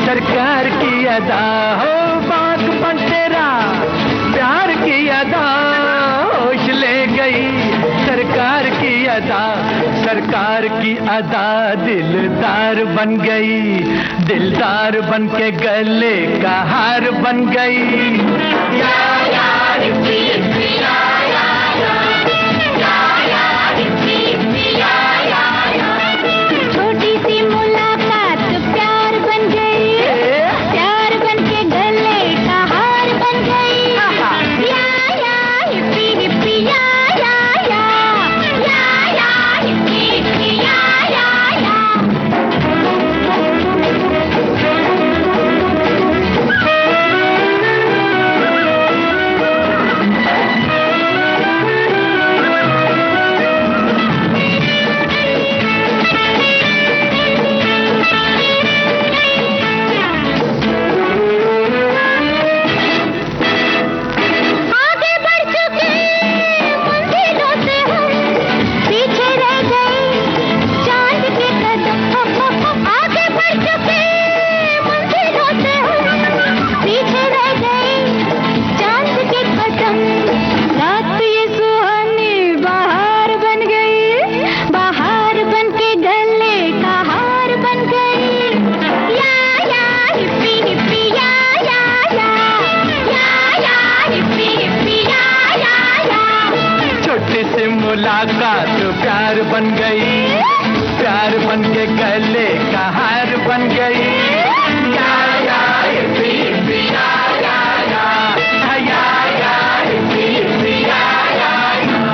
सरकार की अदा हो बागबान तेरा, प्यार की अदा होश ले गई। सरकार की अदा, सरकार की अदा दिलदार बन गई, दिलदार बन के गले का हार बन गई। या हिप्पी हिप्पी या हिप्पी हिप्पी या।
छोटी सी मुलाकात प्यार बन गई, प्यार बन के गले का हार बन गई। या हिप्पी हिप्पी या
मुलाकात प्यार बन गई, प्यार बन के गले का हार बन गई। या या हिप्पी हिप्पी या या या या या हिप्पी हिप्पी या या या।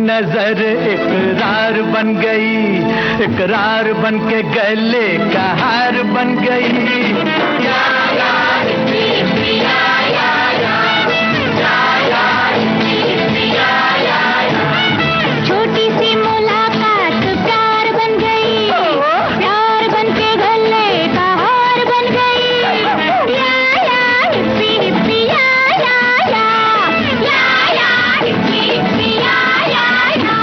नजर इकरार बन गई, इकरार बन के गले का हार बन गई। या या हिप्पी हिप्पी या या या या या हिप्पी हिप्पी या या या।
छोटी सी मुलाकात प्यार बन गई, प्यार बन के गले का हार बन गई। या या हिप्पी हिप्पी या या या या या हिप्पी हिप्पी या या या।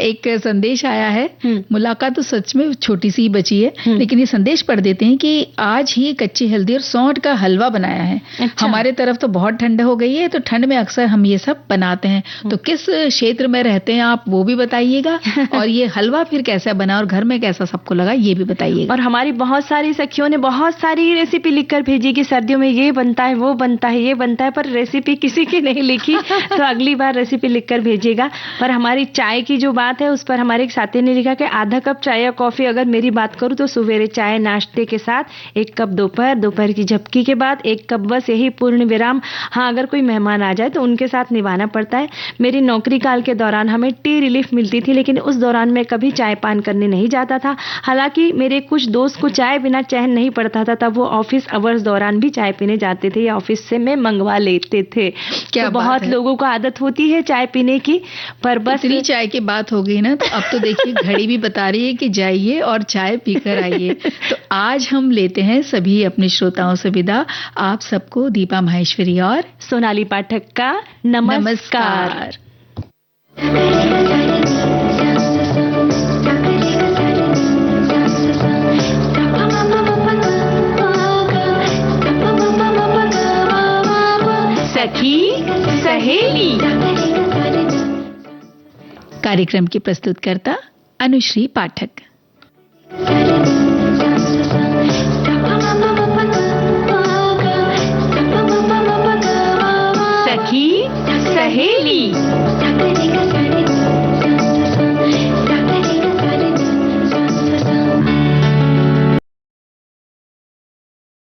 एक संदेश आया है। मुलाकात तो सच में छोटी सी बची है, लेकिन ये संदेश पढ़ देते हैं कि आज ही कच्ची हल्दी और सौंठ का हलवा बनाया है। अच्छा। हमारे तरफ तो बहुत ठंड हो गई है, तो ठंड में अक्सर हम ये सब बनाते हैं। तो किस क्षेत्र में रहते हैं आप, वो भी बताइएगा। और ये हलवा फिर कैसा बना और घर में कैसा सबको लगा, ये भी बताइएगा।
और हमारी बहुत सारी सखियों ने बहुत सारी रेसिपी लिखकर भेजी कि सर्दियों में ये बनता है, वो बनता है, ये बनता है, पर रेसिपी किसी की नहीं लिखी। तो अगली बार रेसिपी लिखकर भेजिएगा। पर हमारी चाय की जो बात है, उस पर हमारे एक साथी ने लिखा कि आधा कप चाय या कॉफी, अगर मेरी बात करूं तो सवेरे चाय नाश्ते के साथ, 1 कप दोपहर, दोपहर की झपकी के बाद 1 कप, बस यही पूर्ण विराम। हाँ, अगर कोई मेहमान आ जाए तो उनके साथ निभाना पड़ता है। मेरी नौकरी काल के दौरान हमें टी रिलीफ मिलती थी, लेकिन उस दौरान मैं कभी चाय पान करने नहीं जाता था। हालांकि मेरे कुछ दोस्त को चाय बिना चैन नहीं पड़ता था, तब वो ऑफिस अवर्स दौरान भी चाय पीने जाते थे या ऑफिस से मैं मंगवा लेते थे। क्या तो बहुत लोगों को आदत होती है चाय पीने की, पर बस
इतनी चाय की बात हो गई ना, तो अब तो देखिए घड़ी भी बता रही है कि जाइए और चाय पीकर आइए। तो आज हम लेते हैं सभी अपने श्रोताओं से विदा। आप सबको दीपा माहेश्वरी और
सोनाली पाठक का नमस्कार। सखी सहेली। कार्यक्रम की प्रस्तुतकर्ता अनुश्री पाठक।